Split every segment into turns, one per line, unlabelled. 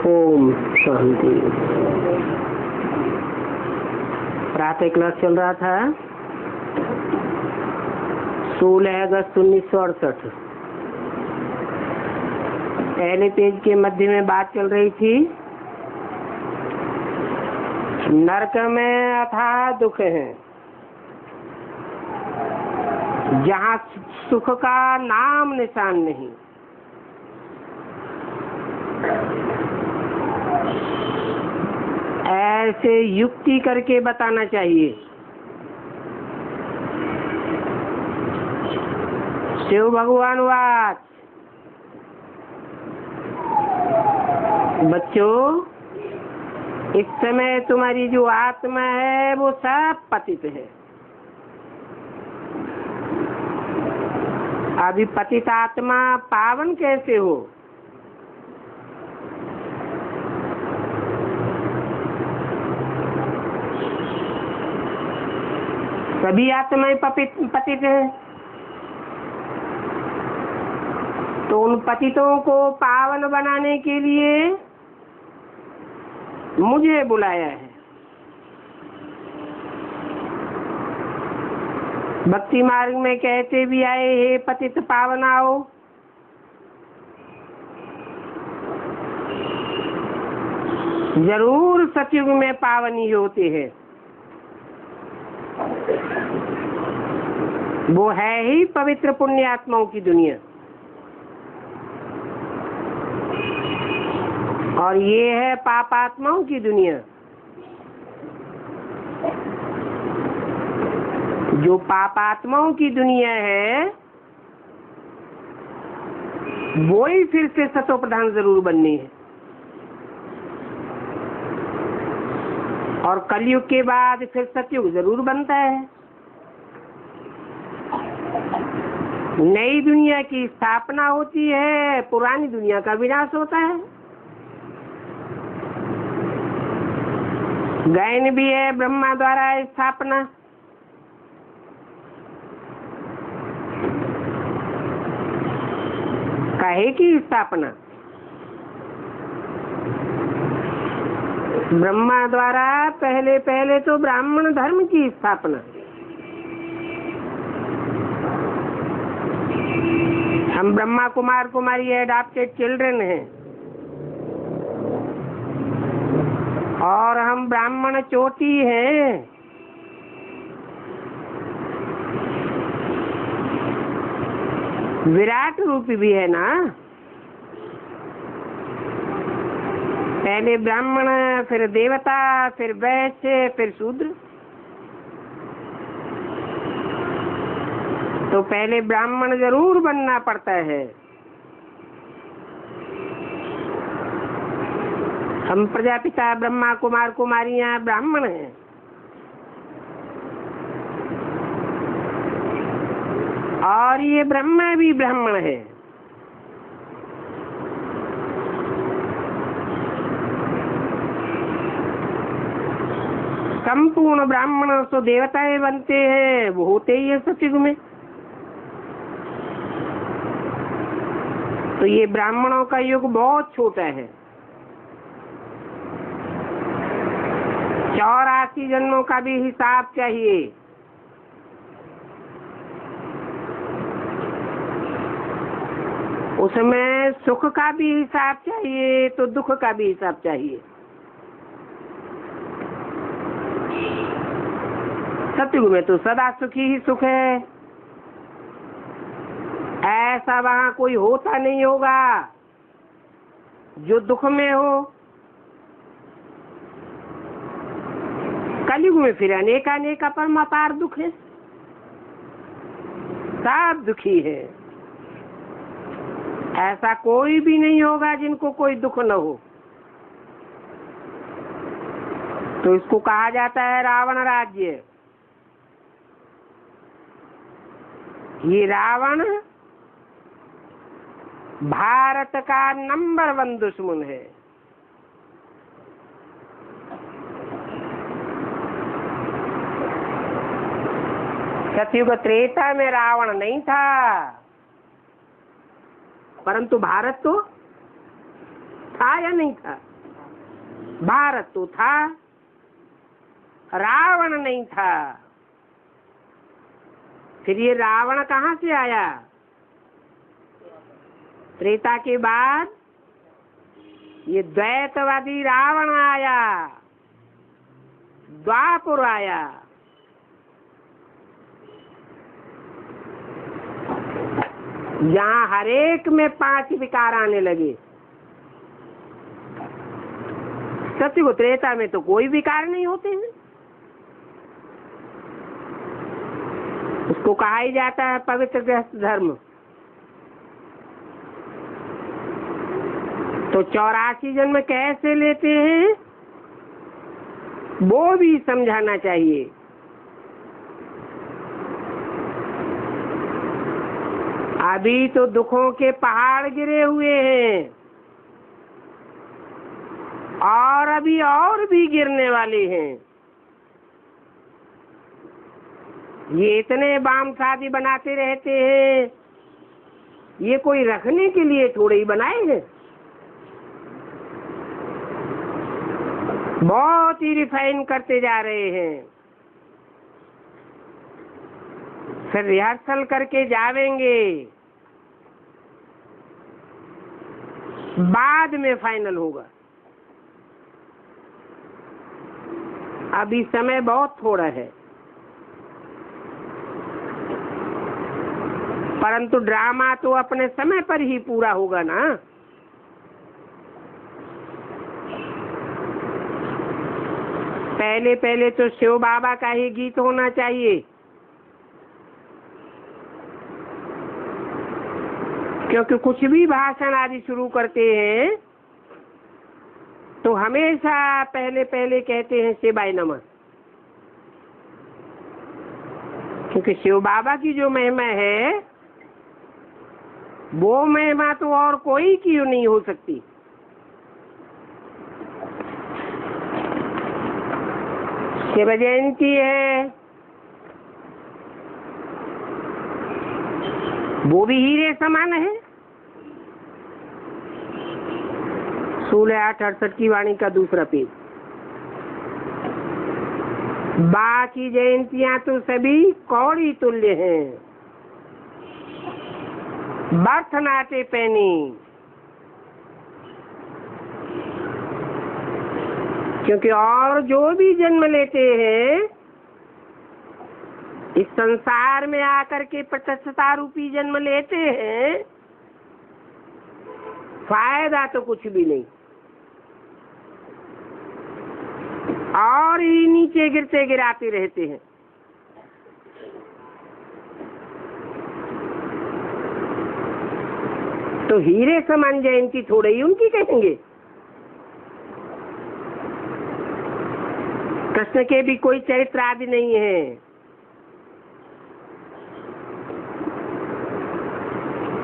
ओम शांति। प्रातः क्लास चल रहा था 16 अगस्त 1968। पहले पेज के मध्य में बात चल रही थी नरक में अथाह दुख है, जहाँ सुख का नाम निशान नहीं। ऐसे युक्ति करके बताना चाहिए। शिव भगवान वाच, बच्चों, इस समय तुम्हारी जो आत्मा है वो सब पतित है। अभी पतित आत्मा पावन कैसे हो? सभी आत्माएं पतित हैं, तो उन पतितों को पावन बनाने के लिए मुझे बुलाया है। भक्ति मार्ग में कहते भी आए, हे पतित पावन आओ। जरूर सतयुग में पावन ही होते हैं। वो है ही पवित्र पुण्य आत्माओं की दुनिया, और ये है पाप आत्माओं की दुनिया। जो पाप आत्माओं की दुनिया है वो ही फिर से सतो प्रधान जरूर बननी है। और कलयुग के बाद फिर सतयुग जरूर बनता है। नई दुनिया की स्थापना होती है, पुरानी दुनिया का विनाश होता है। गायन भी है ब्रह्मा द्वारा स्थापना। काहे की स्थापना? ब्रह्मा द्वारा पहले तो ब्राह्मण धर्म की स्थापना। हम ब्रह्मा कुमार कुमारी एडॉप्टेड चिल्ड्रन हैं, और हम ब्राह्मण चोटी हैं। विराट रूप भी है ना। पहले ब्राह्मण, फिर देवता, फिर वैश्य, फिर शूद्र। तो पहले ब्राह्मण जरूर बनना पड़ता है। हम प्रजापिता ब्रह्मा कुमार कुमारियां ब्राह्मण हैं। और ये ब्रह्मा भी ब्राह्मण है। संपूर्ण ब्राह्मण तो देवताएं बनते हैं, वो होते ही है सतयुग में। तो ये ब्राह्मणों का युग बहुत छोटा है। 84 जन्मों का भी हिसाब चाहिए। उसमें सुख का भी हिसाब चाहिए, तो दुख का भी हिसाब चाहिए। सतयुग में तो सदा सुखी ही सुख है। ऐसा वहां कोई होता नहीं होगा जो दुख में हो। कलयुग में फिर अनेक परम अपार दुख है। सब दुखी है। ऐसा कोई भी नहीं होगा जिनको कोई दुख न हो। तो इसको कहा जाता है रावण राज्य। ये रावण भारत का नंबर 1 दुश्मन है। सतयुग त्रेता में रावण नहीं था, परंतु भारत तो था या नहीं था? भारत तो था, रावण नहीं था। फिर ये रावण कहाँ से आया? त्रेता के बाद ये द्वैतवादी रावण आया, द्वापर आया। यहाँ हरेक में 5 विकार आने लगे। सत्युग त्रेता में तो कोई विकार नहीं होते हैं। उसको कहा ही जाता है पवित्र गृहस्थ धर्म। तो 84 जन्म कैसे लेते हैं वो भी समझाना चाहिए। अभी तो दुखों के पहाड़ गिरे हुए हैं और अभी और भी गिरने वाले हैं। ये इतने बाम शादी बनाते रहते हैं, ये कोई रखने के लिए थोड़े ही बनाए हैं। बहुत ही रिफाइन करते जा रहे हैं। फिर रिहर्सल करके जावेंगे, बाद में फाइनल होगा। अभी समय बहुत थोड़ा है, परंतु ड्रामा तो अपने समय पर ही पूरा होगा ना। पहले पहले तो शिव बाबा का ही गीत होना चाहिए, क्योंकि कुछ भी भाषण आदि शुरू करते हैं तो हमेशा पहले पहले कहते हैं शिवाय नमः। क्योंकि शिव बाबा की जो महिमा है वो महिमा तो और कोई की नहीं हो सकती। शिव जयंती है, वो भी हीरे समान है। 16/8/68 की वाणी का दूसरा पेज। बाकी जयंतियां तो सभी कौड़ी तुल्य हैं, बर्थ नाटे पैनी। क्योंकि और जो भी जन्म लेते हैं इस संसार में आकर के प्रत्यक्षता रूपी जन्म लेते हैं, फायदा तो कुछ भी नहीं, और ही नीचे गिरते गिराते रहते हैं। तो हीरे समान जयंती थोड़े ही उनकी कहेंगे। कृष्ण के भी कोई चरित्र आदि नहीं है।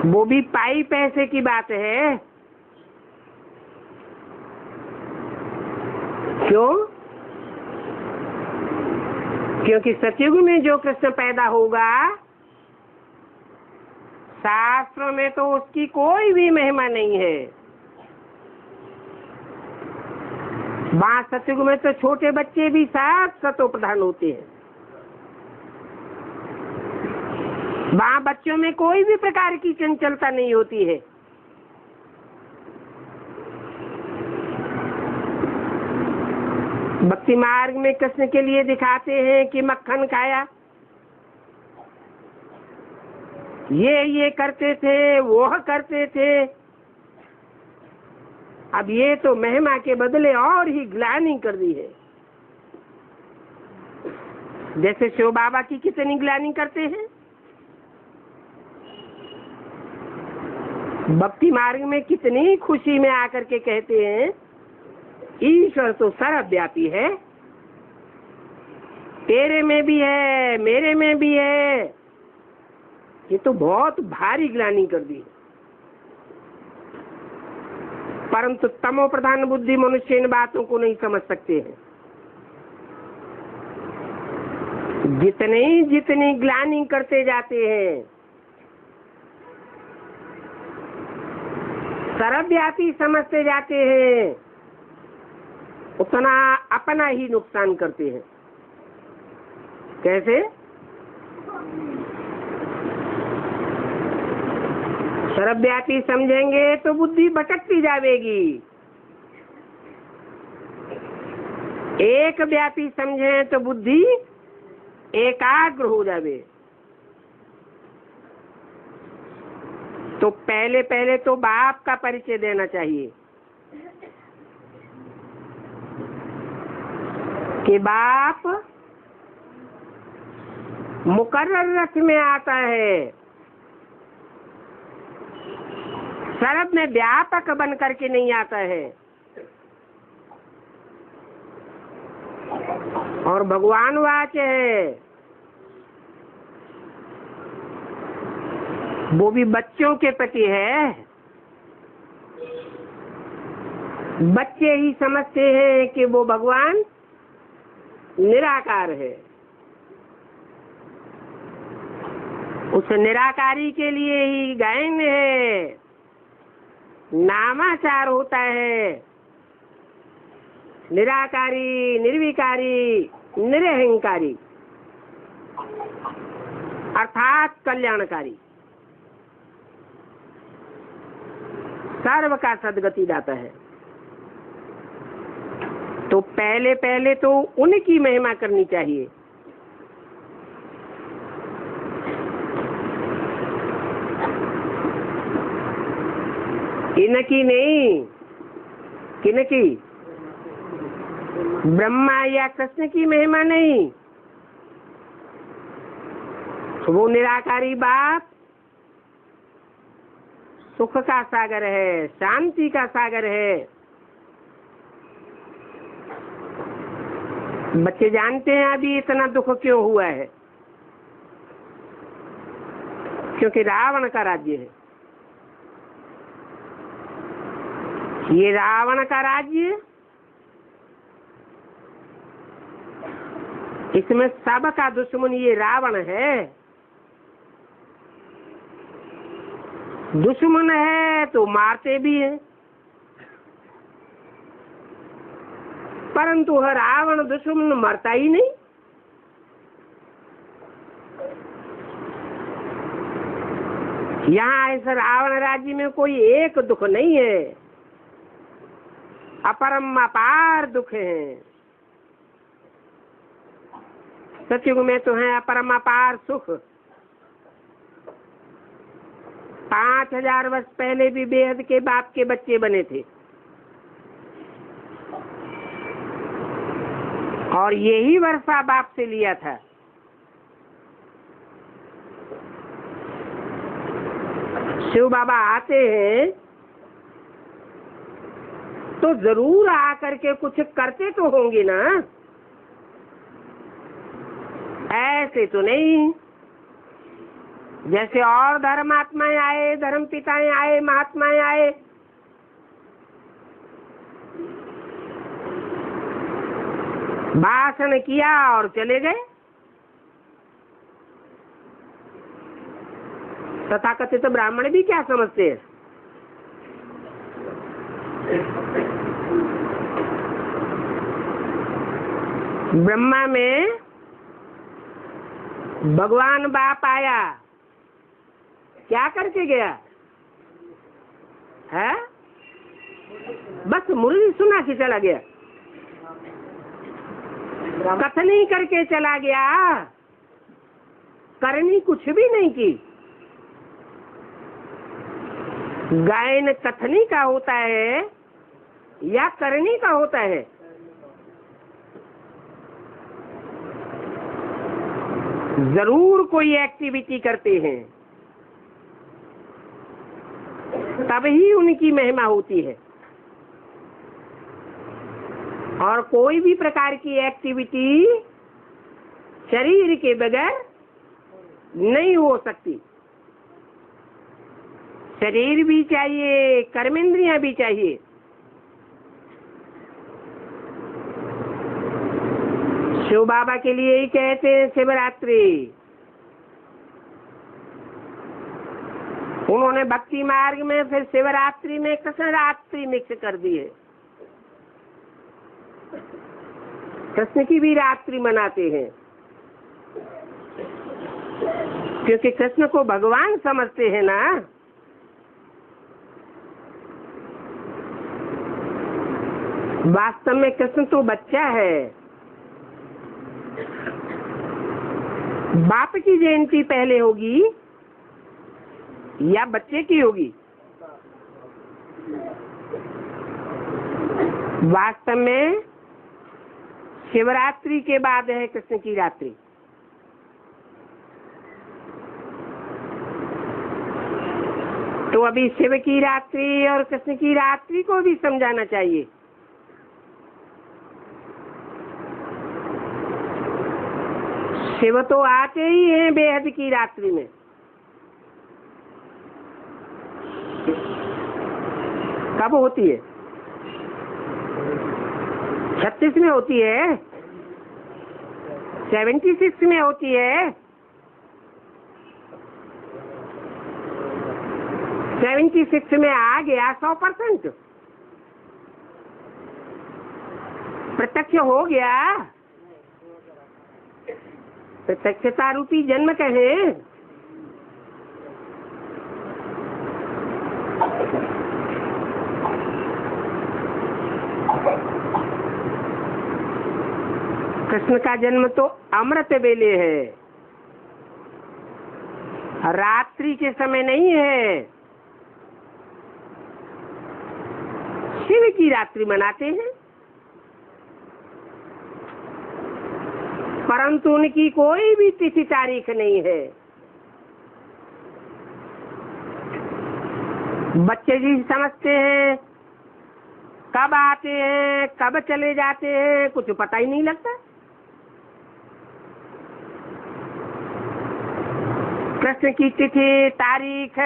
वो भी पाई पैसे की बात है। क्यों? क्योंकि सतयुग में जो कृष्ण पैदा होगा, शास्त्रों में तो उसकी कोई भी महिमा नहीं है। वहाँ सतयुग में तो छोटे बच्चे भी साथ सतो प्रधान होते हैं। वहाँ बच्चों में कोई भी प्रकार की चंचलता नहीं होती है। भक्ति मार्ग में कृष्ण के लिए दिखाते हैं कि मक्खन खाया, ये करते थे, वो करते थे। अब ये तो महिमा के बदले और ही ग्लानि कर दी है। जैसे शिव बाबा की कितनी ग्लानि करते हैं। भक्ति मार्ग में कितनी खुशी में आकर के कहते हैं ईश्वर तो सर्वव्यापी है, तेरे में भी है, मेरे में भी है। ये तो बहुत भारी ग्लानि कर दी। परंतु तमो प्रधान बुद्धि मनुष्य इन बातों को नहीं समझ सकते हैं। जितनी ग्लानि करते जाते हैं, सर्वव्यापी समझते जाते हैं, उतना अपना ही नुकसान करते हैं। कैसे? सर्वव्यापी समझेंगे तो बुद्धि भटकती जाएगी, एक व्यापी समझें तो बुद्धि एकाग्र हो जावे। तो पहले पहले तो बाप का परिचय देना चाहिए कि बाप मुकर्रर रथ में आता है, सर्व में व्यापक बन करके नहीं आता है। और भगवान वाच है, वो भी बच्चों के प्रति है। बच्चे ही समझते हैं कि वो भगवान निराकार है। उस निराकारी के लिए ही गायन है, नामाचार होता है। निराकारी, निर्विकारी, निरहंकारी अर्थात कल्याणकारी, सर्व का सदगति दाता है। तो पहले पहले तो उनकी महिमा करनी चाहिए। इनकी नहीं, किनकी? ब्रह्मा या कृष्ण की महिमा नहीं। वो निराकारी बाप सुख का सागर है, शांति का सागर है। बच्चे जानते हैं अभी इतना दुख क्यों हुआ है? क्योंकि रावण का राज्य है। ये रावण का राज्य, इसमें सबका दुश्मन ये रावण है। दुश्मन है तो मारते भी हैं, परंतु हर रावण दुश्मन मरता ही नहीं। यहाँ इस रावण राज्य में कोई एक दुख नहीं है, अपरम अपार दुख है। सतयुग में तो है अपरम अपार सुख। 5000 वर्ष पहले भी बेहद के बाप के बच्चे बने थे, और यही वर्षा बाप से लिया था। शिव बाबा आते हैं तो जरूर आकर के कुछ करते तो होंगे ना, ऐसे तो नहीं जैसे और धर्मात्माएं आए, धर्म पिताएं आए, महात्माएं आए, भाषण किया और चले गए। तथाकथित ब्राह्मण भी क्या समझते हैं? ब्रह्मा में भगवान बाप आया, क्या करके गया है? बस मुरली सुना के चला गया, कथनी करके चला गया, करनी कुछ भी नहीं की। गायन कथनी का होता है या करनी का होता है? जरूर कोई एक्टिविटी करते हैं, तभी उनकी महिमा होती है। और कोई भी प्रकार की एक्टिविटी शरीर के बगैर नहीं हो सकती। शरीर भी चाहिए, कर्मेंद्रियां भी चाहिए। शिव बाबा के लिए ही कहते हैं शिवरात्रि। उन्होंने भक्ति मार्ग में फिर शिवरात्रि में कृष्ण रात्रि मिक्स कर दी है। कृष्ण की भी रात्रि मनाते हैं, क्योंकि कृष्ण को भगवान समझते हैं ना। वास्तव में कृष्ण तो बच्चा है। बाप की जयंती पहले होगी या बच्चे की होगी? वास्तव में शिवरात्रि के बाद है कृष्ण की रात्रि। तो अभी शिव की रात्रि और कृष्ण की रात्रि को भी समझाना चाहिए। शिव तो आते ही हैं बेहद की रात्रि में। कब होती है? 36 में होती है, 76 में होती है, 76 में आ गया 100%। प्रत्यक्ष हो गया। प्रत्यक्षता रूपी जन्म कहें। कृष्ण का जन्म तो अमृत वेले है, रात्रि के समय नहीं है। शिव की रात्रि मनाते हैं, परंतु उनकी कोई भी तिथि तारीख नहीं है। बच्चे जी समझते हैं, कब आते हैं कब चले जाते हैं कुछ पता ही नहीं लगता। कृष्ण की तिथि तारीख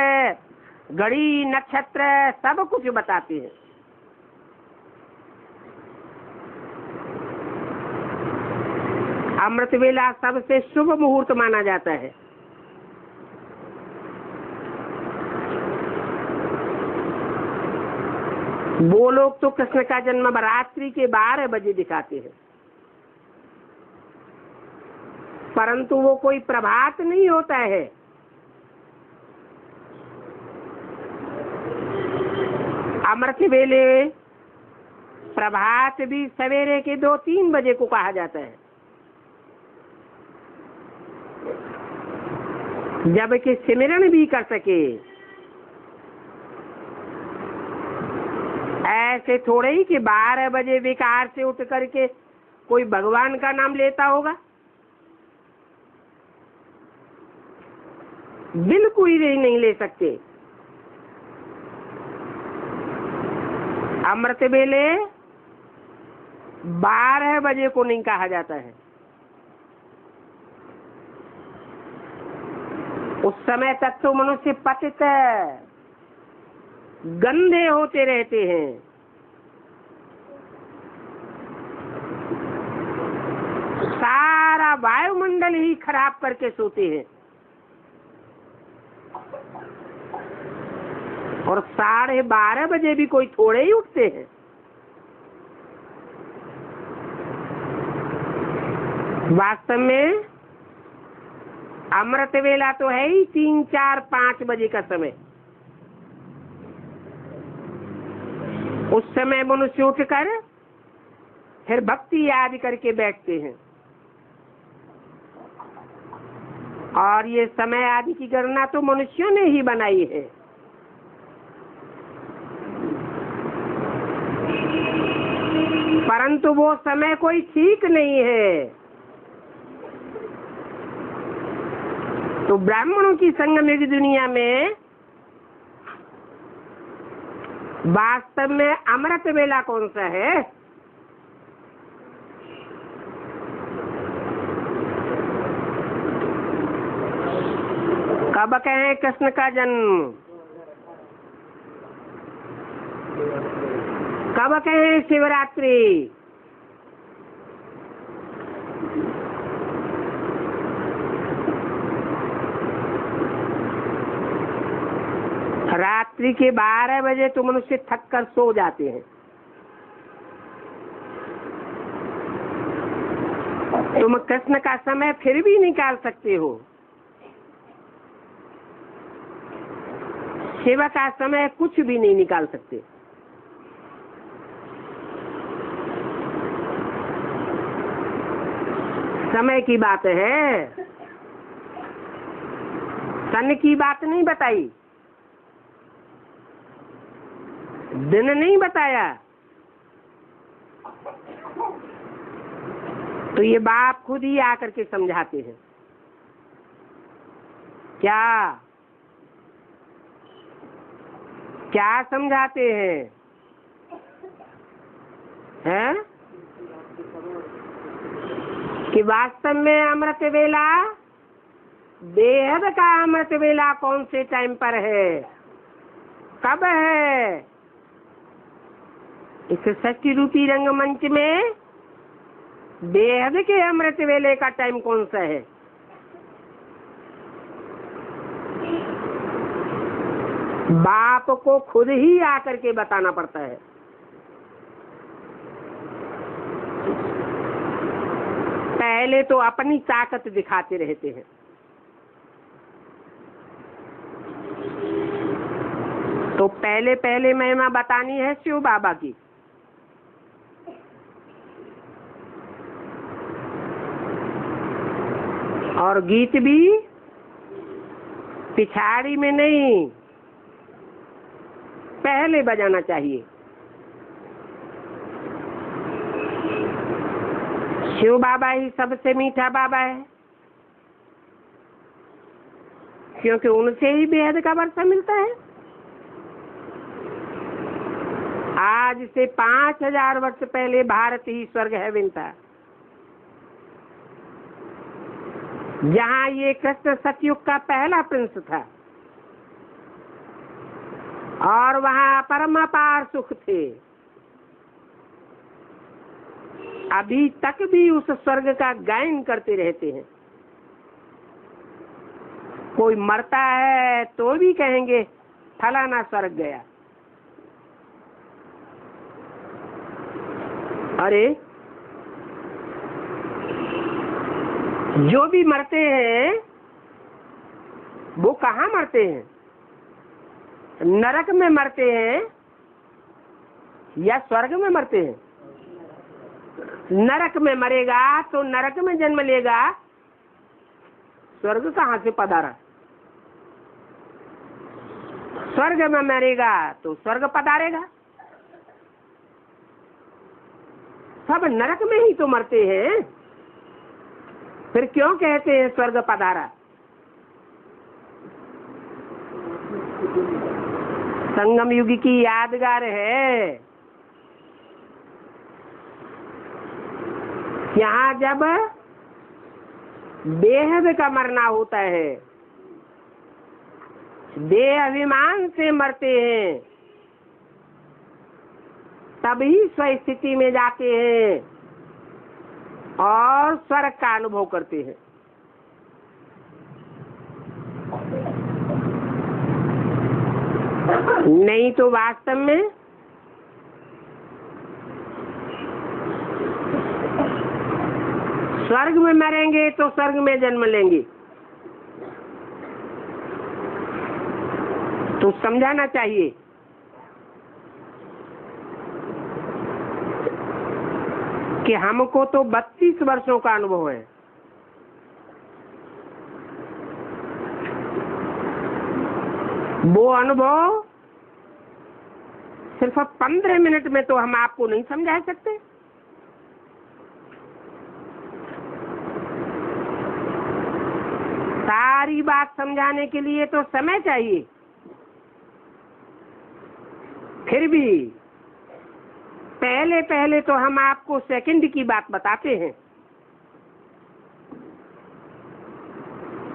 घड़ी नक्षत्र सब कुछ बताते हैं। अमृत वेला सबसे शुभ मुहूर्त माना जाता है। वो लोग तो कृष्ण का जन्म रात्रि के 12 बजे दिखाते हैं, परंतु वो कोई प्रभात नहीं होता है। अमृत वेले प्रभात भी सवेरे के 2-3 बजे को कहा जाता है, जबकि सिमरन भी कर सके। ऐसे थोड़े ही कि 12 बजे विकार से उठ करके कोई भगवान का नाम लेता होगा, बिल्कुल ही नहीं ले सकते। अमृत वेले 12 बजे को नहीं कहा जाता है। उस समय तक तो मनुष्य पतित गंदे होते रहते हैं। सारा वायुमंडल ही खराब करके सोते हैं और 12:30 बजे भी कोई थोड़े ही उठते हैं। वास्तव में अमृत वेला तो है ही 3, 4, 5 बजे का समय। उस समय मनुष्य उठकर फिर भक्ति याद करके बैठते हैं, और ये समय आदि की गणना तो मनुष्यों ने ही बनाई है। परंतु वो समय कोई ठीक नहीं है। तो ब्राह्मणों की संगम युग दुनिया में वास्तव में अमृत वेला कौन सा है? कब कहें कृष्ण का जन्म, कब कहें शिवरात्रि? रात्रि के 12 बजे तो मनुष्य थक कर सो जाते हैं। तुम कृष्ण का समय फिर भी निकाल सकते हो, शिव का समय कुछ भी नहीं निकाल सकते। समय की बात है, सन की बात नहीं बताई, दिन नहीं बताया। तो ये बाप खुद ही आकर के समझाते हैं। क्या क्या समझाते हैं? हैं कि वास्तव में अमृत वेला, बेहद का अमृत वेला कौन से टाइम पर है, कब है? इस सृष्टि रूपी रंगमंच में बेहद के अमृत वेले का टाइम कौन सा है? बाप को खुद ही आकर के बताना पड़ता है। पहले तो अपनी ताकत दिखाते रहते हैं, तो पहले पहले महिमा बतानी है शिव बाबा की। और गीत भी पिछाड़ी में नहीं, पहले बजाना चाहिए। शिव बाबा ही सबसे मीठा बाबा है, क्योंकि उनसे ही बेहद का वर्षा मिलता है। आज से 5000 वर्ष पहले भारत ही स्वर्ग हेवन था, जहाँ ये कृष्ण सतयुग का पहला प्रिंस था, और वहाँ परम अपार सुख थे। अभी तक भी उस स्वर्ग का गायन करते रहते हैं। कोई मरता है तो भी कहेंगे फलाना स्वर्ग गया। अरे जो भी मरते हैं वो कहाँ मरते हैं? नरक में मरते हैं या स्वर्ग में मरते हैं? नरक में मरेगा तो नरक में जन्म लेगा, स्वर्ग कहाँ से पधारा? स्वर्ग में मरेगा तो स्वर्ग पधारेगा। सब नरक में ही तो मरते हैं, फिर क्यों कहते हैं स्वर्ग पधारा? संगम युग की यादगार है। यहाँ जब बेहद का मरना होता है, देह अभिमान से मरते हैं, तभी स्वस्थिति में जाते हैं और स्वर्ग का अनुभव करते हैं। नहीं तो वास्तव में स्वर्ग में मरेंगे तो स्वर्ग में जन्म लेंगे। तो समझाना चाहिए कि हमको तो 32 वर्षों का अनुभव है। वो अनुभव सिर्फ 15 मिनट में तो हम आपको नहीं समझा सकते। सारी बात समझाने के लिए तो समय चाहिए। फिर भी पहले पहले तो हम आपको सेकंड की बात बताते हैं,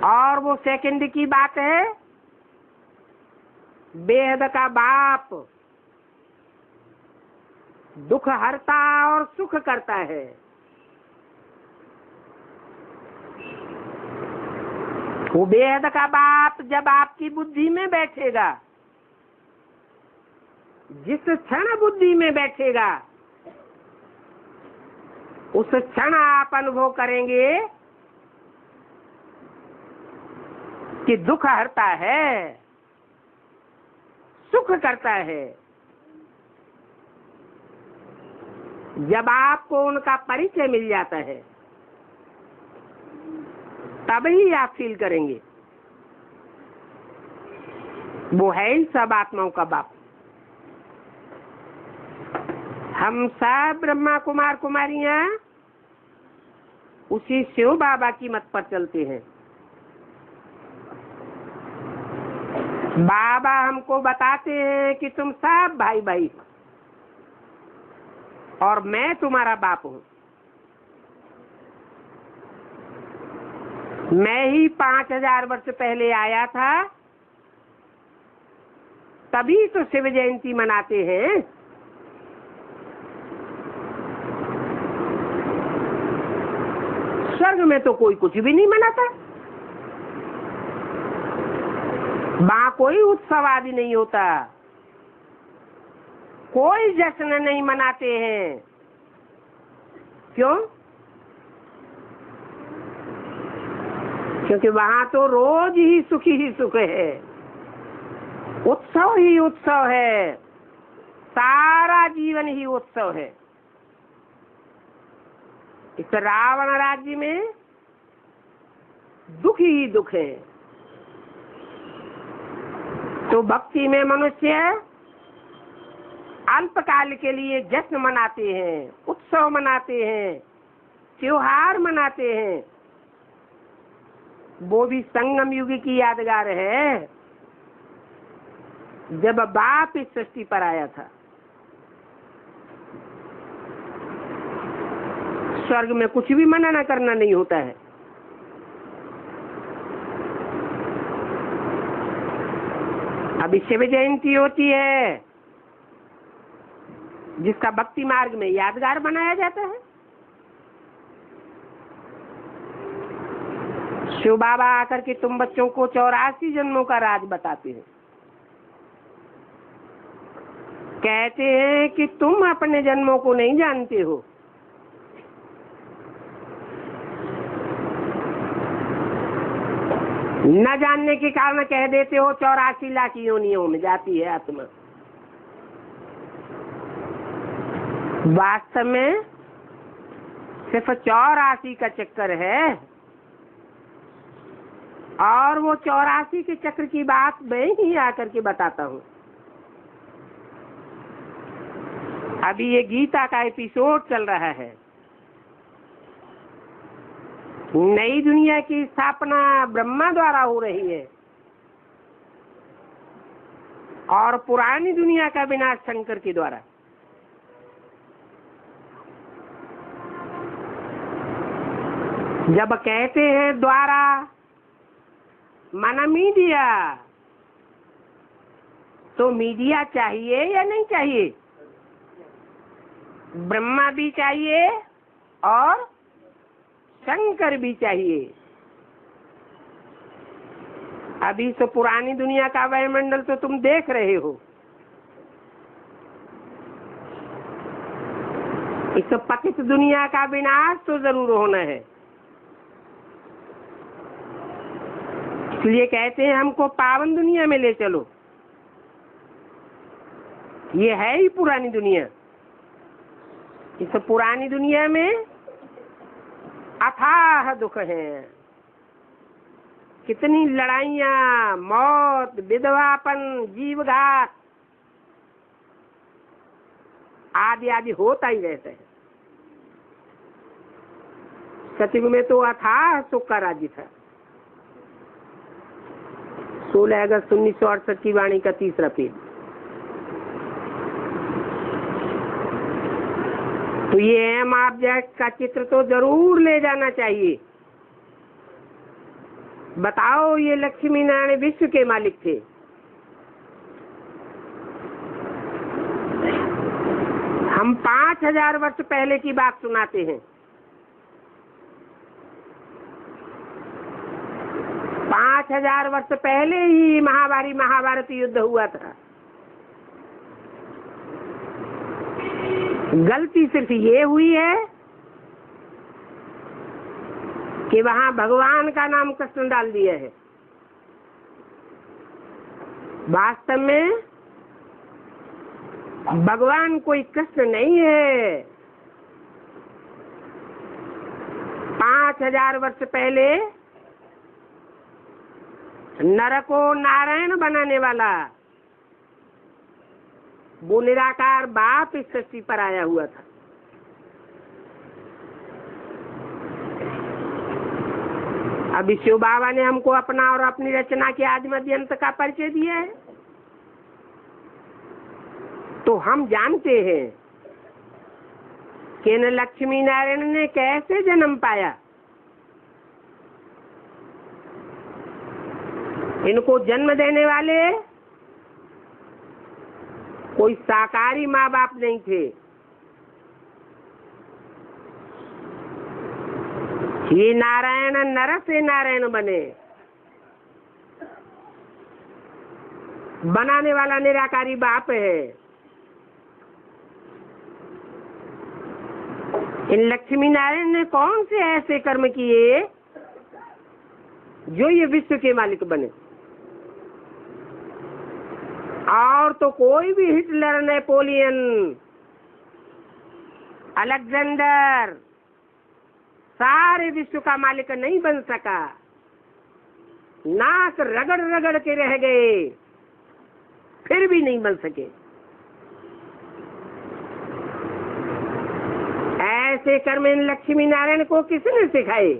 और वो सेकंड की बात है बेहद का बाप दुख हरता और सुख करता है। वो बेहद का बाप जब आपकी बुद्धि में बैठेगा, जिस क्षण बुद्धि में बैठेगा, उस क्षण आप अनुभव करेंगे कि दुख हरता है, सुख करता है। जब आपको उनका परिचय मिल जाता है तभी आप फील करेंगे वो है ही सब आत्माओं का बाप। हम सब ब्रह्मा कुमार कुमारियां उसी शिव बाबा की मत पर चलते हैं। बाबा हमको बताते हैं कि तुम सब भाई भाई और मैं तुम्हारा बाप हूं। मैं ही 5000 वर्ष पहले आया था, तभी तो शिव जयंती मनाते हैं। स्वर्ग में तो कोई कुछ भी नहीं मनाता, वहां कोई उत्सव आदि नहीं होता, कोई जश्न नहीं मनाते हैं। क्यों? क्योंकि वहां तो रोज ही सुख है, उत्सव ही उत्सव है, सारा जीवन ही उत्सव है। इस रावण राज्य में दुख ही दुख है। तो भक्ति में मनुष्य अल्पकाल के लिए जश्न मनाते हैं, उत्सव मनाते हैं, त्योहार मनाते हैं। वो भी संगम युग की यादगार है, जब बाप इस सृष्टि पर आया था। स्वर्ग में कुछ भी मनाना करना नहीं होता है। अभी शिव जयंती होती है, जिसका भक्ति मार्ग में यादगार बनाया जाता है। शिव बाबा आकर के तुम बच्चों को 84 जन्मों का राज बताते हैं। कहते हैं कि तुम अपने जन्मों को नहीं जानते हो। न जानने के कारण कह देते हो 84 लाख योनियों में जाती है आत्मा। वास्तव में सिर्फ 84 का चक्कर है, और वो 84 के चक्र की बात मैं ही आकर के बताता हूँ। अभी ये गीता का एपिसोड चल रहा है। नई दुनिया की स्थापना ब्रह्मा द्वारा हो रही है और पुरानी दुनिया का विनाश शंकर के द्वारा। जब कहते हैं द्वारा माना मीडिया, तो मीडिया चाहिए या नहीं चाहिए? ब्रह्मा भी चाहिए और शंकर भी चाहिए। अभी तो पुरानी दुनिया का वायुमंडल तो तुम देख रहे हो। इस पतित दुनिया का विनाश तो जरूर होना है। इसलिए कहते हैं हमको पावन दुनिया में ले चलो। ये है ही पुरानी दुनिया। इस पुरानी दुनिया में अथाह दुख है। कितनी लड़ाइयाँ, मौत, विधवापन, जीवघात आदि आदि होता ही रहता है। सतयुग में तो अथाह सुख का राज्य था। 16 अगस्त 1968 की वाणी का 3रा पेज। तो ये एम ऑब्जेक्ट का चित्र तो जरूर ले जाना चाहिए। बताओ, ये लक्ष्मी नारायण विश्व के मालिक थे। हम 5000 वर्ष पहले की बात सुनाते हैं। 5000 वर्ष पहले ही महाभारत युद्ध हुआ था। गलती सिर्फ ये हुई है कि वहां भगवान का नाम कृष्ण डाल दिया है। वास्तव में भगवान कोई कृष्ण नहीं है। 5000 वर्ष पहले नर को नारायण बनाने वाला वो निराकार बाप इस सृष्टि पर आया हुआ था। अभी शिव बाबा ने हमको अपना और अपनी रचना के आदि मध्य अंत का परिचय दिया है, तो हम जानते हैं कि इन लक्ष्मी नारायण ने कैसे जन्म पाया। इनको जन्म देने वाले कोई साकारी माँ बाप नहीं थे। ये नारायण नर से नारायण बने। बनाने वाला निराकारी बाप है। इन लक्ष्मी नारायण ने कौन से ऐसे कर्म किए जो ये विश्व के मालिक बने। और तो कोई भी हिटलर, नेपोलियन, अलेक्जेंडर सारे विश्व का मालिक नहीं बन सका। नाक रगड़ रगड़ के रह गए, फिर भी नहीं बन सके। ऐसे कर्म इन लक्ष्मी नारायण को किसने सिखाए?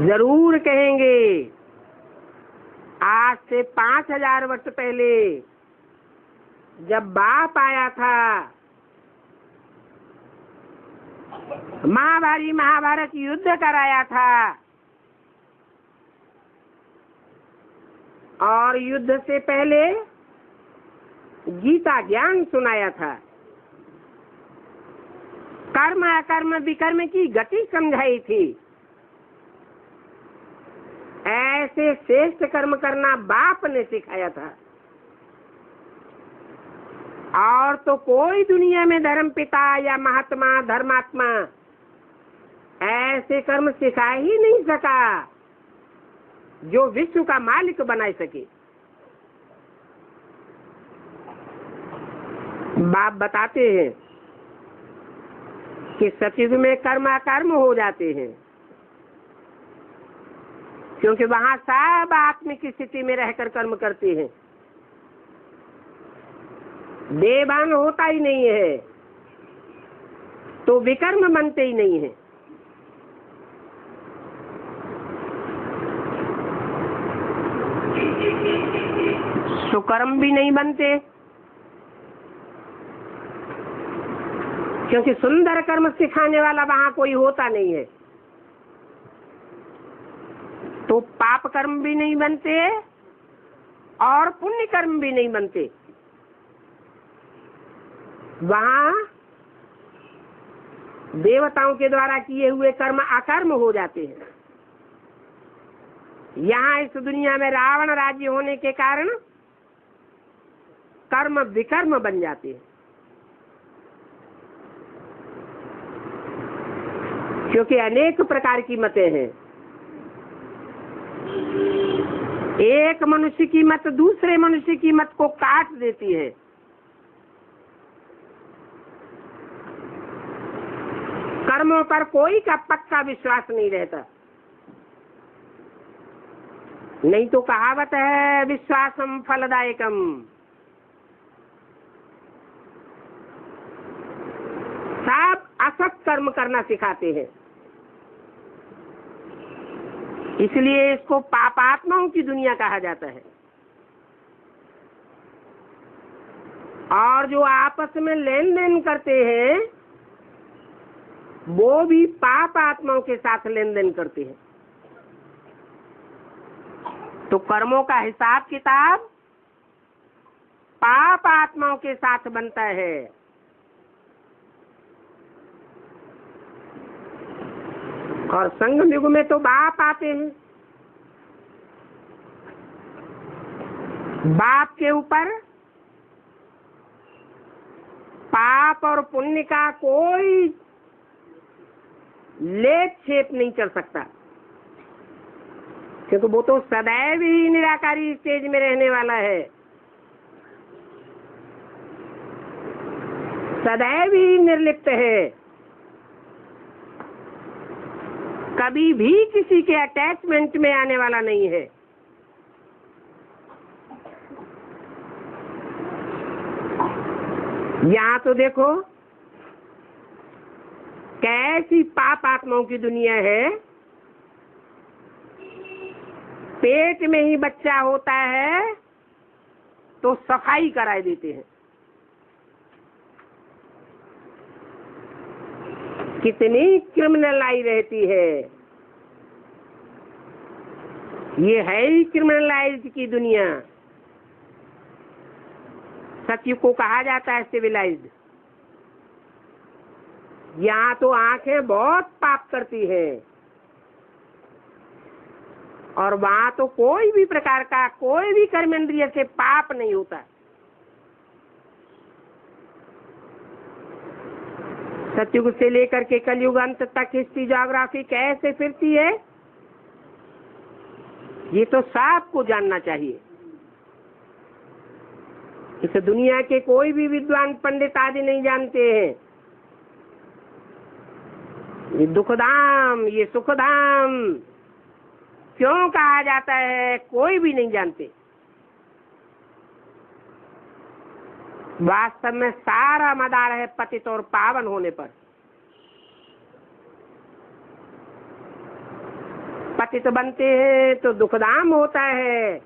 जरूर कहेंगे आज से 5000 वर्ष पहले जब बाप आया था, महाभारत युद्ध कराया था और युद्ध से पहले गीता ज्ञान सुनाया था। कर्म अकर्म विकर्म की गति समझाई थी। ऐसे श्रेष्ठ कर्म करना बाप ने सिखाया था। और तो कोई दुनिया में धर्म पिता या महात्मा धर्मात्मा ऐसे कर्म सिखा ही नहीं सका जो विश्व का मालिक बना सके। बाप बताते हैं कि सतयुग में कर्म अकर्म हो जाते हैं, क्योंकि वहां सब आत्मिक स्थिति में रहकर कर्म करते हैं। देवान होता ही नहीं है तो विकर्म बनते ही नहीं है। सुकर्म भी नहीं बनते, क्योंकि सुंदर कर्म सिखाने वाला वहां कोई होता नहीं है। तो पाप कर्म भी नहीं बनते और पुण्य कर्म भी नहीं बनते। वहां देवताओं के द्वारा किए हुए कर्म अकर्म हो जाते हैं। यहाँ इस दुनिया में रावण राज्य होने के कारण कर्म विकर्म बन जाते हैं, क्योंकि अनेक प्रकार की मतें हैं। एक मनुष्य की मत दूसरे मनुष्य की मत को काट देती है। कर्मों पर कोई का पक्का विश्वास नहीं रहता। नहीं तो कहावत है विश्वासम फलदायकम। सब असत कर्म करना सिखाते हैं। इसलिए इसको पापात्माओं की दुनिया कहा जाता है। और जो आपस में लेन देन करते हैं वो भी पाप आत्माओं के साथ लेन देन करते हैं। तो कर्मों का हिसाब किताब पाप आत्माओं के साथ बनता है। और संगम युग में तो बाप आते हैं। बाप के ऊपर पाप और पुण्य का कोई लेप छेप नहीं चढ़ सकता, क्योंकि वो तो सदैव ही निराकारी स्टेज में रहने वाला है, सदैव ही निर्लिप्त है, कभी भी किसी के अटैचमेंट में आने वाला नहीं है। यहाँ तो देखो कैसी पाप आत्माओं की दुनिया है, पेट में ही बच्चा होता है तो सफाई कराए देते हैं। कितनी क्रिमिनलाई रहती है, ये है ही क्रिमिनलाइज्ड की दुनिया। सत्य को कहा जाता है सिविलाइज्ड। यहाँ तो आंखें बहुत पाप करती हैं, और वहां तो कोई भी प्रकार का कोई भी कर्मेंद्रिय से पाप नहीं होता। सतयुग से लेकर के कलयुग अंत तक हिस्ट्री ज्योग्राफी कैसे फिरती है, ये तो सबको जानना चाहिए। इस दुनिया के कोई भी विद्वान पंडित आदि नहीं जानते हैं। ये दुखधाम, ये सुखधाम क्यों कहा जाता है, कोई भी नहीं जानते। वास्तव में सारा मदार है पतित और पावन होने पर। पतित बनते हैं तो दुखधाम होता है,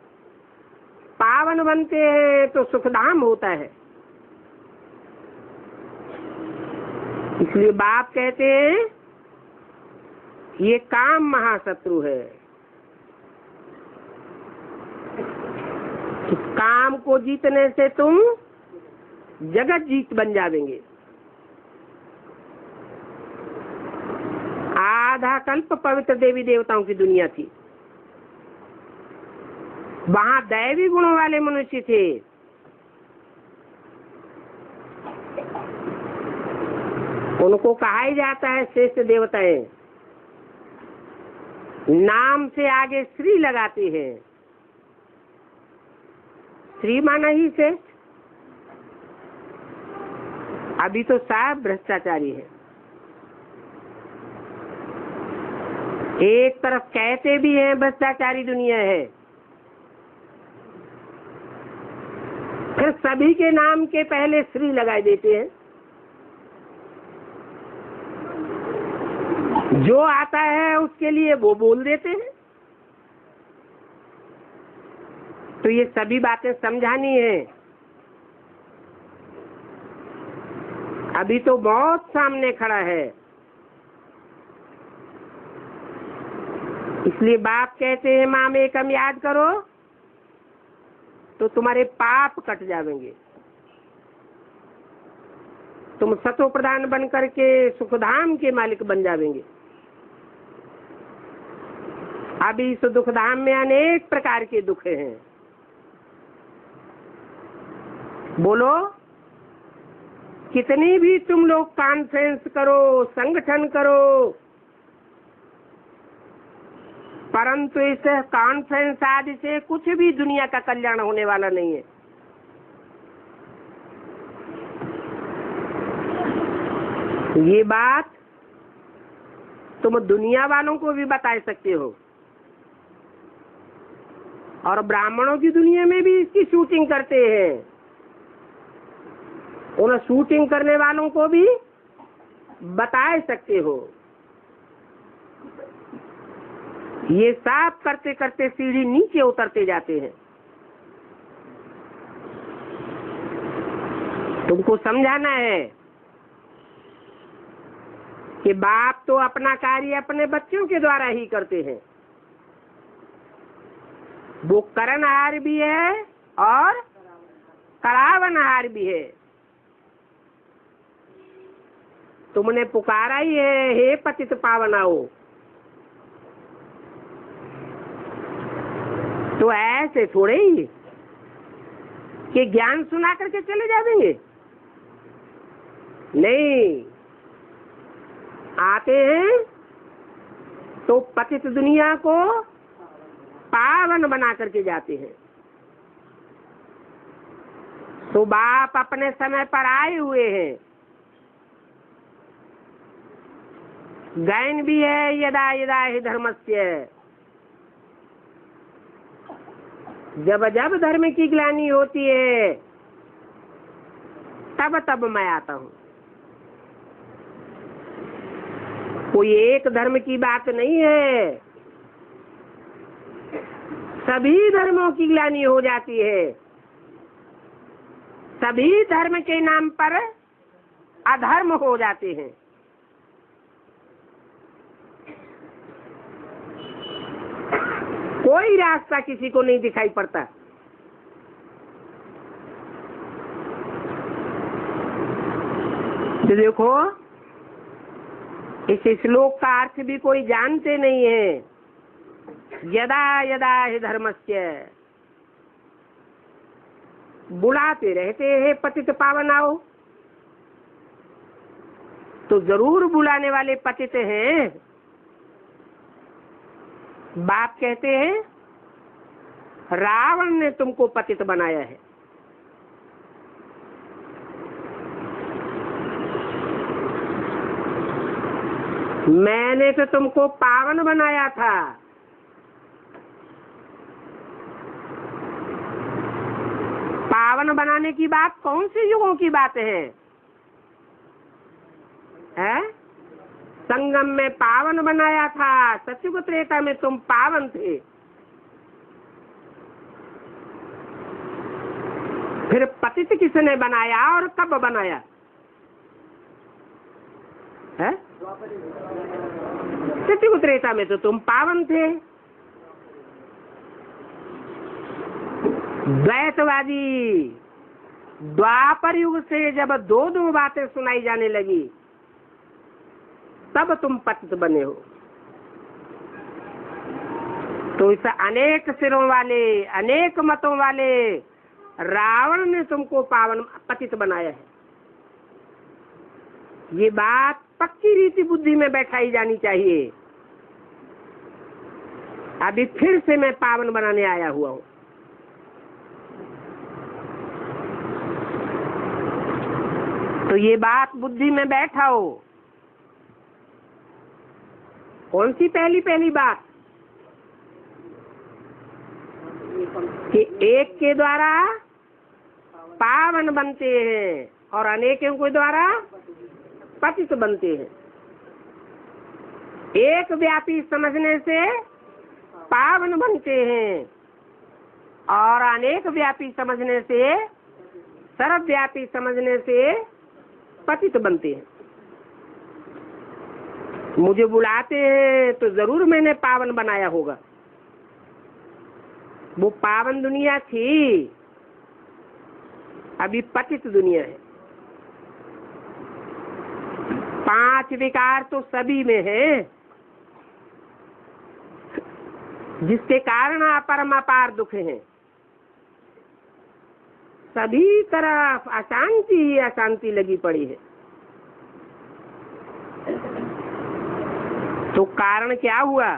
पावन बनते हैं तो सुखधाम होता है। इसलिए बाप कहते हैं ये काम महाशत्रु है। इस काम को जीतने से तुम जगत जीत बन जाएंगे। आधा कल्प पवित्र देवी देवताओं की दुनिया थी, वहां दैवी गुणों वाले मनुष्य थे। उनको कहा ही जाता है श्रेष्ठ देवताएं। नाम से आगे श्री लगाते हैं, श्री माना ही श्रेष्ठ। अभी तो सब भ्रष्टाचारी है। एक तरफ कहते भी हैं भ्रष्टाचारी दुनिया है, फिर सभी के नाम के पहले श्री लगाए देते हैं। जो आता है उसके लिए वो बोल देते हैं। तो ये सभी बातें समझानी है। अभी तो बहुत सामने खड़ा है। इसलिए बाप कहते हैं माम एकम याद करो तो तुम्हारे पाप कट जाएंगे। तुम सतो प्रधान बन करके सुखधाम के मालिक बन जाएंगे। अभी इस दुखधाम में अनेक प्रकार के दुख हैं। बोलो, कितनी भी तुम लोग कॉन्फ्रेंस करो, संगठन करो, परंतु इस कॉन्फ्रेंस आदि से कुछ भी दुनिया का कल्याण होने वाला नहीं है। ये बात तुम दुनिया वालों को भी बता सकते हो, और ब्राह्मणों की दुनिया में भी इसकी शूटिंग करते हैं। उन शूटिंग करने वालों को भी बता सकते हो। ये सब करते करते सीढ़ी नीचे उतरते जाते हैं। तुमको समझाना है कि बाप तो अपना कार्य अपने बच्चों के द्वारा ही करते हैं। वो करनहार भी है और करावनहार भी है। तुमने पुकारा ही है, हे पतित पावनाओ, तो ऐसे थोड़े ही कि ज्ञान सुना करके चले जाएंगे। नहीं, आते हैं तो पतित दुनिया को पावन बना करके जाते हैं। तो बाप अपने समय पर आए हुए हैं, गायन भी है यदा यदा हि धर्मस्य, जब जब धर्म की ग्लानि होती है तब तब मैं आता हूँ। कोई एक धर्म की बात नहीं है, सभी धर्मों की ग्लानि हो जाती है। सभी धर्म के नाम पर अधर्म हो जाते हैं। कोई रास्ता किसी को नहीं दिखाई पड़ता। तो देखो, इस श्लोक का अर्थ भी कोई जानते नहीं है। यदा यदा हि धर्मस्य, बुलाते रहते हैं पतित पावन आओ, तो जरूर बुलाने वाले पतित हैं। बाप कहते हैं रावण ने तुमको पतित बनाया है। मैंने तो तुमको पावन बनाया था। पावन बनाने की बात कौन से युगों की बात है? संगम में पावन बनाया था, सतयुग त्रेता में तुम पावन थे। फिर पतित किसने बनाया और कब बनाया है? सतयुग त्रेता में तो तुम पावन थे। द्वैतवादी द्वापर युग से जब दो दो बातें सुनाई जाने लगी तब तुम पतित बने हो। तो इस अनेक सिरों वाले, अनेक मतों वाले रावण ने तुमको पावन पतित बनाया है। ये बात पक्की रीति बुद्धि में बैठाई जानी चाहिए। अभी फिर से मैं पावन बनाने आया हुआ हूं। तो ये बात बुद्धि में बैठाओ। कौन सी पहली पहली बात? कि एक के द्वारा पावन बनते हैं और अनेकों के द्वारा पतित बनते हैं। एक व्यापी समझने से पावन बनते हैं और अनेक व्यापी समझने से, सर्वव्यापी समझने से पतित बनते हैं। मुझे बुलाते हैं तो जरूर मैंने पावन बनाया होगा। वो पावन दुनिया थी, अभी पतित दुनिया है। 5 विकार तो सभी में है, जिसके कारण अपरम अपार दुख है। सभी तरफ अशांति ही अशांति लगी पड़ी है। तो कारण क्या हुआ?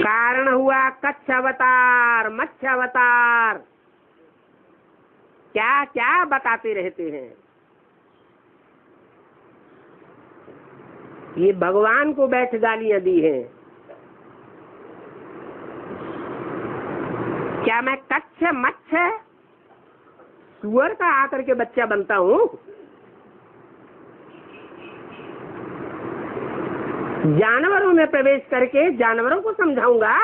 कारण हुआ कच्छ अवतार, मत्स्य अवतार। क्या क्या बताते रहते हैं। ये भगवान को बैठ गालियां दी हैं। क्या मैं कच्छ मत्स्य सुअर का आकर के बच्चा बनता हूँ? जानवरों में प्रवेश करके जानवरों को समझाऊंगा?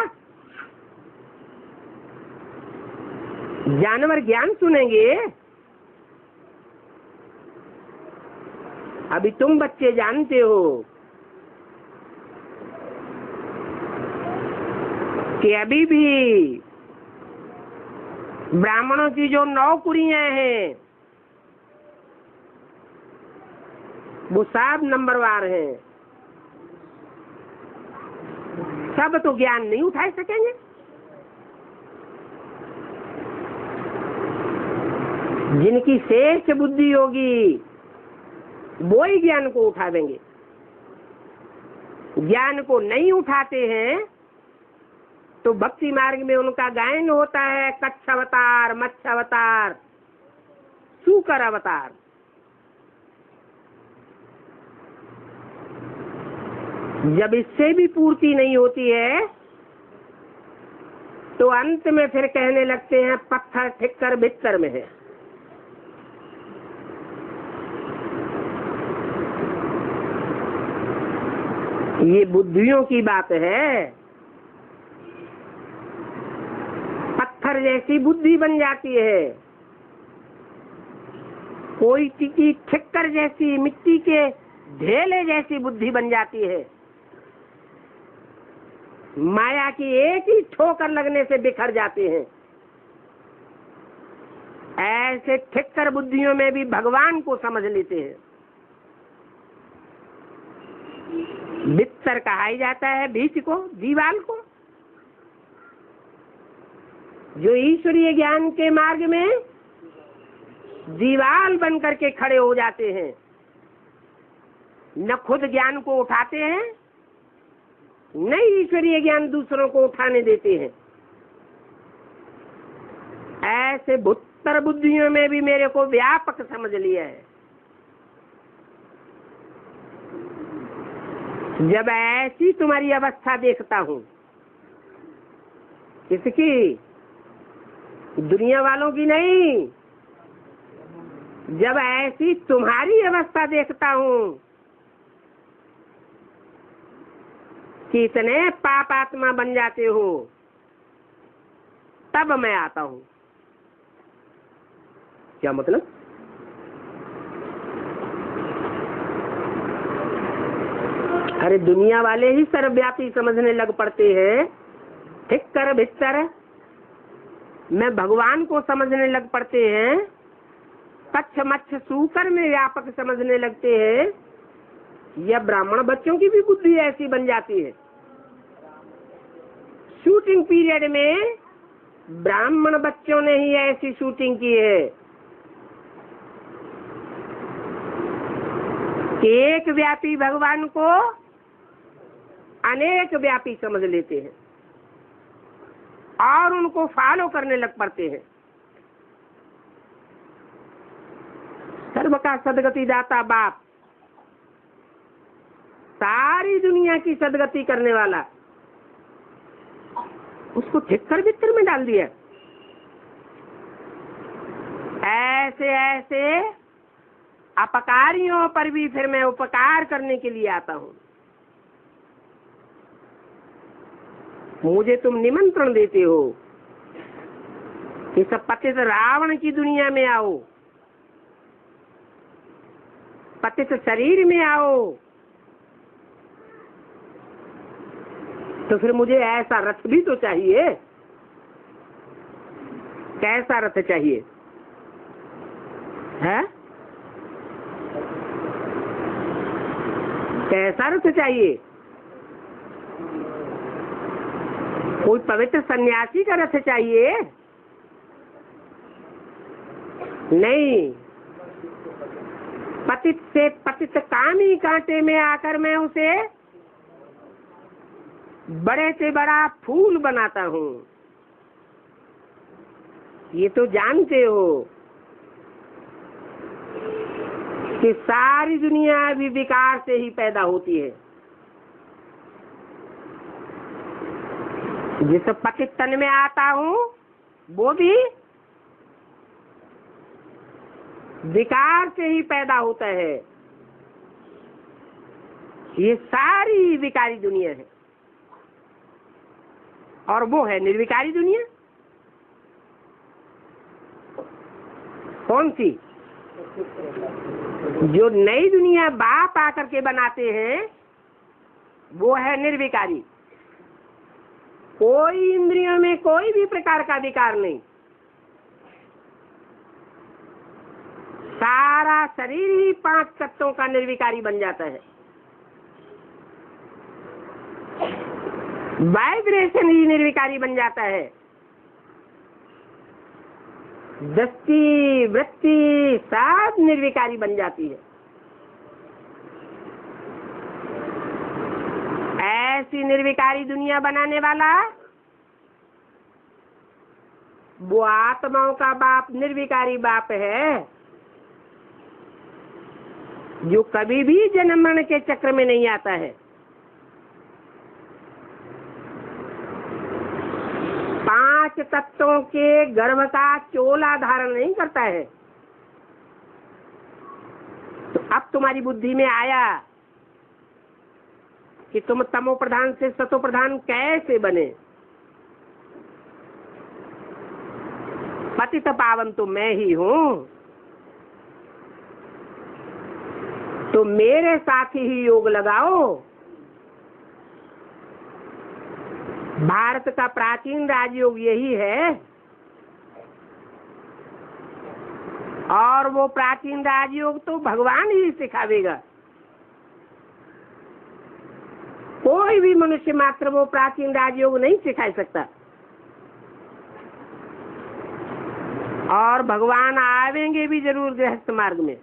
जानवर ज्ञान सुनेंगे? अभी तुम बच्चे जानते हो कि अभी भी ब्राह्मणों की जो 9 कुड़ियां हैं वो सब नंबरवार हैं। सब तो ज्ञान नहीं उठा सकेंगे। जिनकी शेष बुद्धि होगी वो ही ज्ञान को उठावेंगे। ज्ञान को नहीं उठाते हैं तो भक्ति मार्ग में उनका गायन होता है कच्छ अवतार, मत्स्य अवतार, सूकर अवतार। जब इससे भी पूर्ति नहीं होती है तो अंत में फिर कहने लगते हैं पत्थर ठिक्कर भित्तर में है। ये बुद्धियों की बात है। पत्थर जैसी बुद्धि बन जाती है, कोई की ठिक्कर जैसी, मिट्टी के ढेले जैसी बुद्धि बन जाती है। माया की एक ही ठोकर लगने से बिखर जाते हैं। ऐसे ठिक्कर बुद्धियों में भी भगवान को समझ लेते हैं। बिस्तर कहा ही जाता है बीच को, दीवाल को। जो ईश्वरीय ज्ञान के मार्ग में दीवाल बन करके खड़े हो जाते हैं, न खुद ज्ञान को उठाते हैं, न ईश्वरीय ज्ञान दूसरों को उठाने देते हैं। ऐसे भुत्तर बुद्धियों में भी मेरे को व्यापक समझ लिया है। जब ऐसी तुम्हारी अवस्था देखता हूँ, किसकी? दुनिया वालों की नहीं। जब ऐसी तुम्हारी अवस्था देखता हूँ कि इतने पाप आत्मा बन जाते हो, तब मैं आता हूँ। क्या मतलब? अरे दुनिया वाले ही सर्वव्यापी समझने लग पड़ते हैं, ठीक कर भित्तर। मैं भगवान को समझने लग पड़ते हैं, कच्छ मच्छ सूकर में व्यापक समझने लगते हैं। यह ब्राह्मण बच्चों की भी बुद्धि ऐसी बन जाती है। शूटिंग पीरियड में ब्राह्मण बच्चों ने ही ऐसी शूटिंग की है कि एक व्यापी भगवान को अनेक व्यापी समझ लेते हैं और उनको फॉलो करने लग पड़ते हैं। सर्व का सदगति दाता बाप, सारी दुनिया की सदगति करने वाला, उसको ठिक्कर भित्तर में डाल दिया। ऐसे ऐसे अपकारियों पर भी फिर मैं उपकार करने के लिए आता हूँ। मुझे तुम निमंत्रण देते हो कि सब पतित रावण की दुनिया में आओ, पतित शरीर में आओ, तो फिर मुझे ऐसा रथ भी तो चाहिए। कैसा रथ चाहिए है? कैसा रथ चाहिए? कोई पवित्र सन्यासी का रथ चाहिए? नहीं, पतित से पतित कामी कांटे में आकर मैं उसे बड़े से बड़ा फूल बनाता हूँ। ये तो जानते हो कि सारी दुनिया भी विकार से ही पैदा होती है। जिस पतित तन में आता हूँ वो भी विकार से ही पैदा होता है। ये सारी विकारी दुनिया है और वो है निर्विकारी दुनिया। कौन सी? जो नई दुनिया बाप आकर के बनाते हैं वो है निर्विकारी। कोई इंद्रियों में कोई भी प्रकार का विकार नहीं। सारा शरीर ही 5 तत्वों का निर्विकारी बन जाता है। वाइब्रेशन ही निर्विकारी बन जाता है। दृष्टि वृत्ति सब निर्विकारी बन जाती है। सी निर्विकारी दुनिया बनाने वाला? वो आत्माओं का बाप निर्विकारी बाप है, जो कभी भी जन्म मरण के चक्र में नहीं आता है। 5 तत्वों के गर्भ का चोला धारण नहीं करता है। तो अब तुम्हारी बुद्धि में आया कि तुम तमो प्रधान से सतो प्रधान कैसे बने। पतित पावन तो मैं ही हूं, तो मेरे साथ ही योग लगाओ। भारत का प्राचीन राजयोग यही है, और वो प्राचीन राजयोग तो भगवान ही सिखावेगा। कोई भी मनुष्य मात्र वो प्राचीन राजयोग नहीं सिखा सकता। और भगवान आवेंगे भी जरूर गृहस्थ मार्ग में।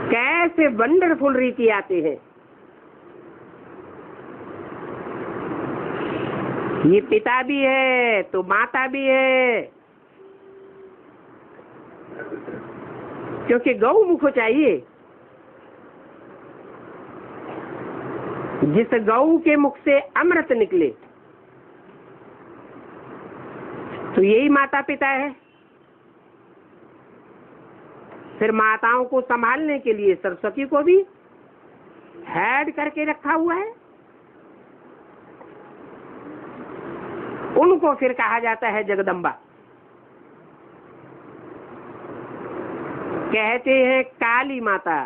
कैसे वंडरफुल रीति आते हैं। ये पिता भी है तो माता भी है, क्योंकि गौ मुख चाहिए। जिस गौ के मुख से अमृत निकले तो यही माता पिता है। फिर माताओं को संभालने के लिए सरस्वती को भी हेड करके रखा हुआ है। उनको फिर कहा जाता है जगदम्बा। कहते हैं काली माता।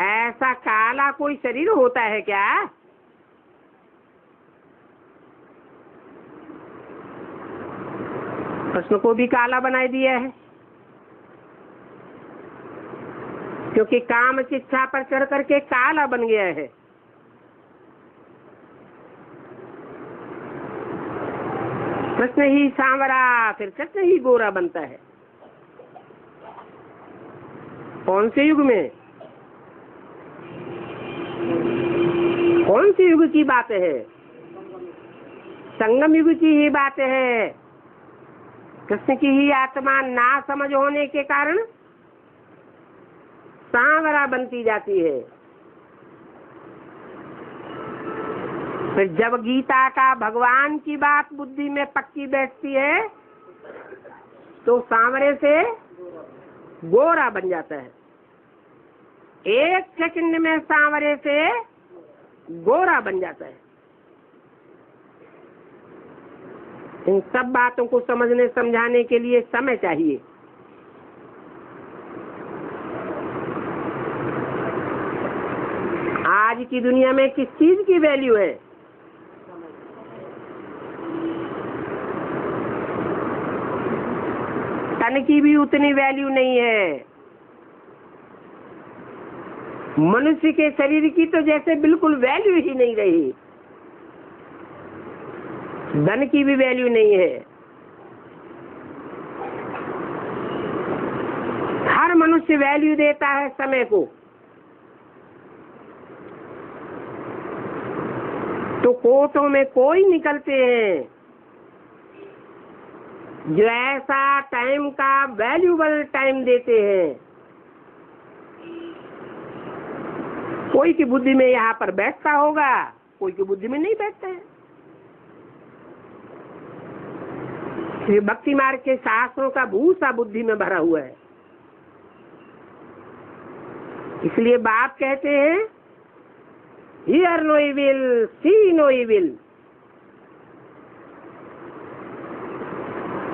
ऐसा काला कोई शरीर होता है क्या? कृष्ण को भी काला बना दिया है, क्योंकि काम शिक्षा पर चढ़ करके काला बन गया है। कृष्ण ही सांवरा, फिर कृष्ण ही गोरा बनता है। कौन से युग में, कौन से युग की बात है? संगम युग की ही बात है। कृष्ण की ही आत्मा ना समझ होने के कारण सांवरा बनती जाती है। फिर जब गीता का भगवान की बात बुद्धि में पक्की बैठती है तो सांवरे से गोरा बन जाता है। 1 सेकंड में सांवरे से गोरा बन जाता है। इन सब बातों को समझने समझाने के लिए समय चाहिए। आज की दुनिया में किस चीज की वैल्यू है? तन की भी उतनी वैल्यू नहीं है। मनुष्य के शरीर की तो जैसे बिल्कुल वैल्यू ही नहीं रही। धन की भी वैल्यू नहीं है। हर मनुष्य वैल्यू देता है समय को। तो कोटों में कोई निकलते हैं जो ऐसा टाइम का वैल्यूबल टाइम देते हैं। कोई की बुद्धि में यहाँ पर बैठता होगा, कोई की बुद्धि में नहीं बैठता है। ये भक्ति मार्ग के शास्त्रों का भूसा बुद्धि में भरा हुआ है। इसलिए बाप कहते हैं hear no evil, see no evil.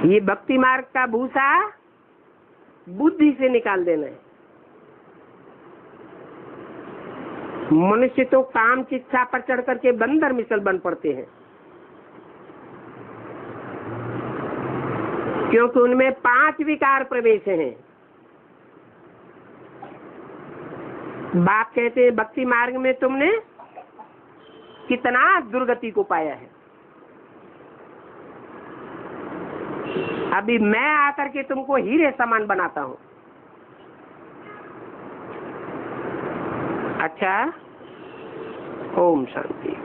ये भक्ति मार्ग का भूसा बुद्धि से निकाल देना है। मनुष्य तो काम की इच्छा पर चढ़ करके बंदर मिसल बन पड़ते हैं, क्योंकि उनमें 5 विकार प्रवेश हैं। बाप कहते हैं भक्ति मार्ग में तुमने कितना दुर्गति को पाया है। अभी मैं आकर के तुमको हीरे समान बनाता हूँ। अच्छा, ओम शांति।